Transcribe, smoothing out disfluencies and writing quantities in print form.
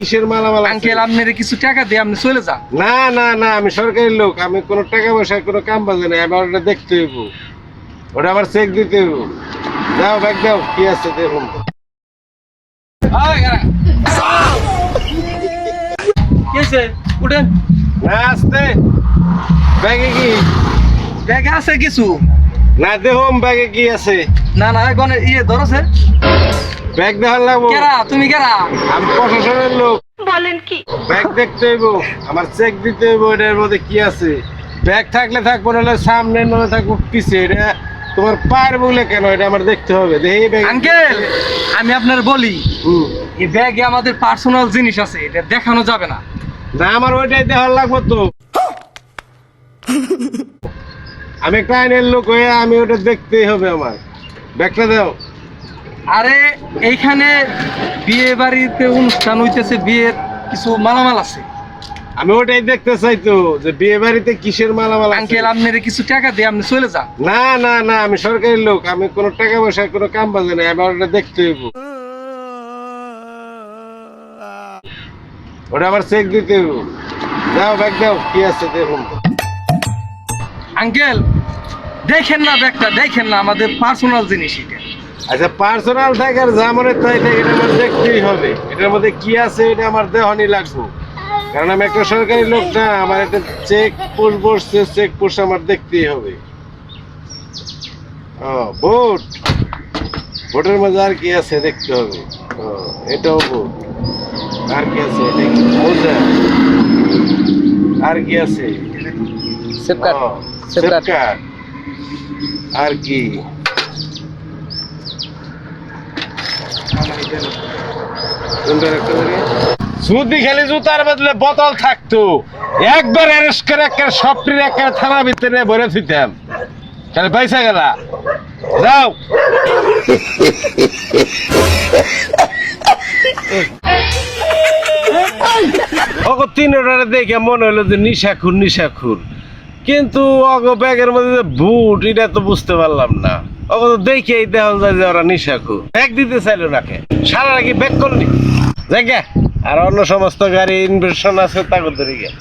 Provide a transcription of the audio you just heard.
কিসের মালামাল আছে? আঙ্কেল আপনার কিছু টাকা দিয়ে আপনি চলে যান। না না না, আমি সরকারি লোক, আমি কোনো টাকা পয়সা কোনো কাম বাজে না। আমার ওটা দেখতে হইব, ওটা আবার চেক দিতে হইব। দাও ব্যাগ দাও, কি আছে দেখুন। উঠেন। না আসতে, ব্যাগে কি? ব্যাগে আছে কিছু। না দেখুন ব্যাগে কি আছে। না না এখন ধরছে। ব্যাগ দেখার লাগবো। কেরা তুমি কেরা? আমি প্রশাসনের লোক। বলেন কি? ব্যাগ দেখতে হইব, আমার চেক দিতে হইব এটার মধ্যে কি আছে। ব্যাগ থাকলে থাকবো, নাহলে সামনে নাহলে থাকবো পিছে। এটা তোমার পায়ের বলে কেন, এটা আমার দেখতে হবে। দেখি ব্যাগ। আঙ্কেল আমি আপনার বলি, এই ব্যাগে আমাদের পার্সোনাল জিনিস আছে, এটা দেখানো যাবে না। না আমার ওইটাই দেখার লাগবো তো। আমি একটা আইনের লোক হয়ে আমি ওটা দেখতেই হবে আমার। ব্যাগটা দাও। আরে এইখানে বিয়ে বাড়িতে অনুষ্ঠান হইতেছে, বিয়ের কিছু মালামাল আছে। আমি ওটাই দেখতে চাই তো, যে বিয়ে বাড়িতে কিসের মালামাল আছে। আঙ্কেল আপনার কিছু টাকা দিয়ে আপনি চলে যান। না না না, আমি সরকারি লোক, আমি কোনো টাকা পয়সা কোনো কাম বাজে না। আমার ওটা দেখতে হইব, ওটা আবার চেক দিতে হইব। দাও ব্যাগ দাও, কি আছে দেখুন। আঙ্কেল দেখেন না ব্যাগটা, দেখেন না, আমাদের পার্সোনাল জিনিস এটা। আচ্ছা পার্সোনাল থাকার জামরে তাই থাকে, এটা আমার দেখতেই হবে। এটার মধ্যে কি আছে এটা আমার দেহনি লাগবে, কারণ আমি একটা সরকারি লোক না। আমার একটা চেক পোস্ট বসছে, চেক পোস্ট আমার দেখতেই হবে। ও ভোট, ভোটের মধ্যে আর কি আছে দেখতে হবে। ও এটাও ভোট। আর কি আছে? এটা কি মোজা? আর কি আছে? সেফকার্ড। ও, সেফকার্ড। আর কি? যদি খালি জুতার বদলে বোতল থাকতো, একবার অ্যারেস্ট করে একটা সবটির একটা থানা ভিতরে ভরে থুইতাম। তাহলে পয়সা গেলা যাও। ওগো তিনটারে দেখে মনে হলো যে নিশাখুর নিশাখুর, কিন্তু অগো ব্যাগের মধ্যে যে বুট, এটা তো বুঝতে পারলাম না। ওগো তো দেখেই দেখা যায় যে ওরা নিশাখুর। ব্যাগ দিতে চাইলো নাকি? সারা নাকি ব্যাগ করলি জায়গা। আর অন্য সমস্ত গাড়ি ইনভেশন আছে তাকে ধরে গিয়ে